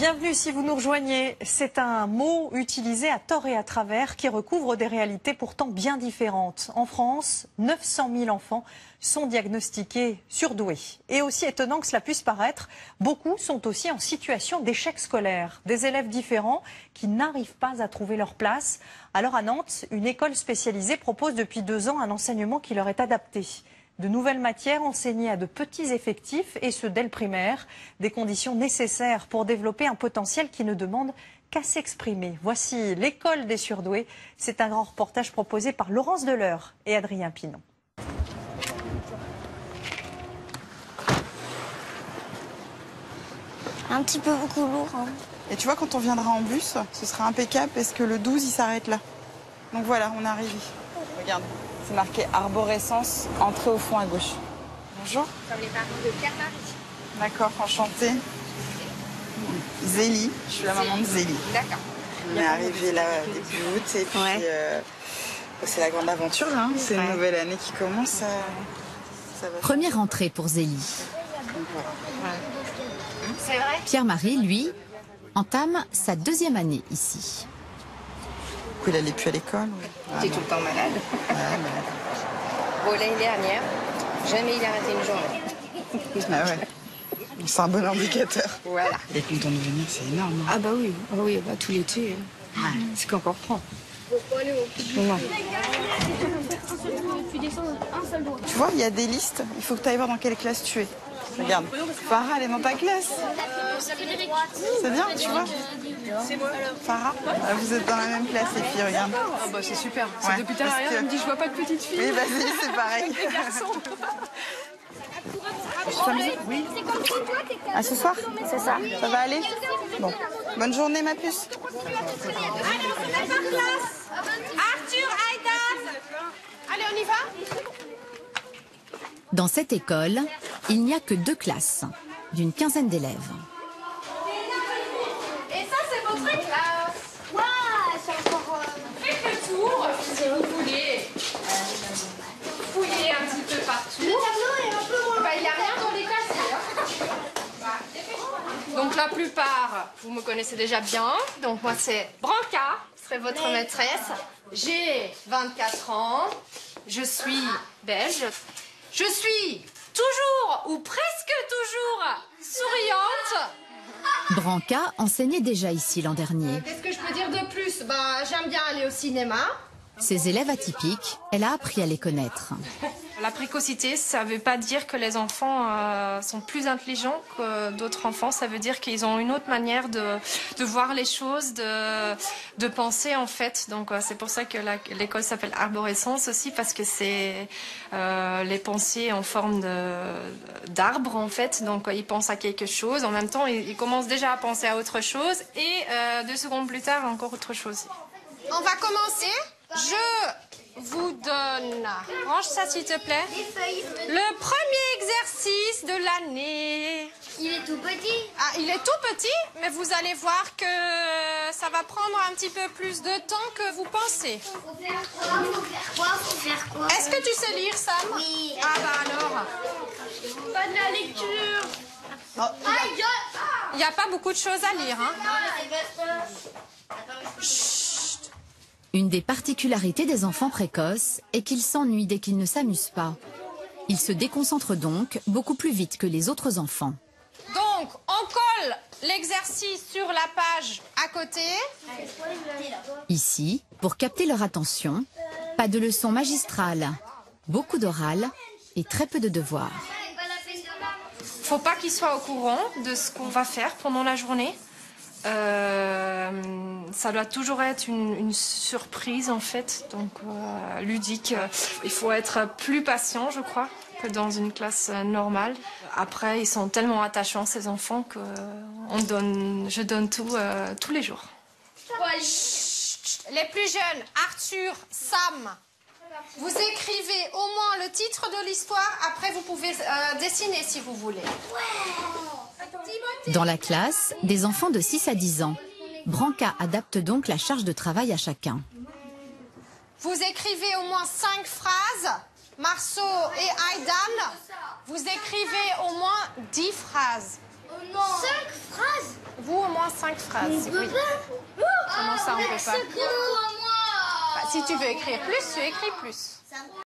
Bienvenue si vous nous rejoignez. C'est un mot utilisé à tort et à travers qui recouvre des réalités pourtant bien différentes. En France, 900 000 enfants sont diagnostiqués surdoués. Et aussi étonnant que cela puisse paraître, beaucoup sont aussi en situation d'échec scolaire. Des élèves différents qui n'arrivent pas à trouver leur place. Alors à Nantes, une école spécialisée propose depuis 2 ans un enseignement qui leur est adapté. De nouvelles matières enseignées à de petits effectifs, et ce dès le primaire, des conditions nécessaires pour développer un potentiel qui ne demande qu'à s'exprimer. Voici l'école des surdoués. C'est un grand reportage proposé par Laurence Deleur et Adrien Pinon. Un petit peu beaucoup lourd. Hein. Et tu vois, quand on viendra en bus, ce sera impeccable parce que le 12, il s'arrête là. Donc voilà, on est arrivé. Regarde. C'est marqué arborescence, entrée au fond à gauche. Bonjour. Comme les parents de Pierre-Marie. D'accord, enchantée. Zélie, je suis la maman de Zélie. D'accord. On est arrivé là début août et puis c'est la grande aventure là. C'est une nouvelle année qui commence. Ça va. Première entrée pour Zélie. C'est vrai. Pierre-Marie, lui, entame sa 2e année ici. Il n'allait plus à l'école. T'es tout le temps malade. Bon, l'année dernière, jamais il a raté une journée. Ah ouais. C'est un bon indicateur. Voilà. Il est content de venir, c'est énorme. Ah bah oui, tout l'été, c'est qu'encore prend. Tu vois, il y a des listes. Il faut que tu ailles voir dans quelle classe tu es. Regarde, Farah, elle est dans ta classe. C'est bien, tu vois. Farah, vous êtes dans la même classe, les filles, regarde. Ah bah c'est super. Ouais, Depuis tout à l'heure, elle me dit je vois pas de petite fille. Oui, vas-y, c'est pareil. Oui. À ce soir? C'est ça. Ça va aller? Bon. Bonne journée, ma puce. Arthur, Aïda. Allez, on y va? Dans cette école, il n'y a que 2 classes, d'une 15aine d'élèves. Et ça, c'est votre classe. Waouh, c'est encore... Faites le tour, si vous voulez. Fouillez un petit peu partout. Le tableau est un peu... Bah, il n'y a rien dans les cases. Donc, la plupart, vous me connaissez déjà bien. Donc, moi, c'est Branca, ce serait votre maîtresse. J'ai 24 ans. Je suis belge. Je suis toujours, ou presque toujours, souriante. Branca enseignait déjà ici l'an dernier. Qu'est-ce que je peux dire de plus? Bah, j'aime bien aller au cinéma. Ces élèves atypiques, elle a appris à les connaître. La précocité, ça ne veut pas dire que les enfants sont plus intelligents que d'autres enfants. Ça veut dire qu'ils ont une autre manière de voir les choses, de penser en fait. Donc c'est pour ça que l'école s'appelle arborescence aussi, parce que c'est les pensées en forme d'arbre en fait. Donc ils pensent à quelque chose. En même temps, ils commencent déjà à penser à autre chose. Et 2 secondes plus tard, encore autre chose. On va commencer. Je vous donne, range ça s'il te plaît, le premier exercice de l'année. Il est tout petit. Ah, il est tout petit, mais vous allez voir que ça va prendre un petit peu plus de temps que vous pensez. Faut faire quoi? Est-ce que tu sais lire, Sam? Oui. Ah bah alors. Pas de la lecture. Il n'y a pas beaucoup de choses à lire, hein. Une des particularités des enfants précoces est qu'ils s'ennuient dès qu'ils ne s'amusent pas. Ils se déconcentrent donc beaucoup plus vite que les autres enfants. Donc, on colle l'exercice sur la page à côté. Ici, pour capter leur attention, pas de leçons magistrales, beaucoup d'oral et très peu de devoirs. Faut pas qu'ils soient au courant de ce qu'on va faire pendant la journée. Ça doit toujours être une surprise en fait, donc ludique. Il faut être plus patient, je crois, que dans une classe normale. Après, ils sont tellement attachants, ces enfants, que je donne tout tous les jours. Les plus jeunes, Arthur, Sam, vous écrivez au moins le titre de l'histoire. Après, vous pouvez dessiner si vous voulez. Dans la classe, des enfants de 6 à 10 ans. Branca adapte donc la charge de travail à chacun. Vous écrivez au moins 5 phrases. Marceau et Aïdan, vous écrivez au moins 10 phrases. 5 phrases? Vous, au moins 5 phrases. On peut Oui. pas. Comment ça, on peut pas? C'est pour moi. Bah, si tu veux écrire plus, tu écris plus.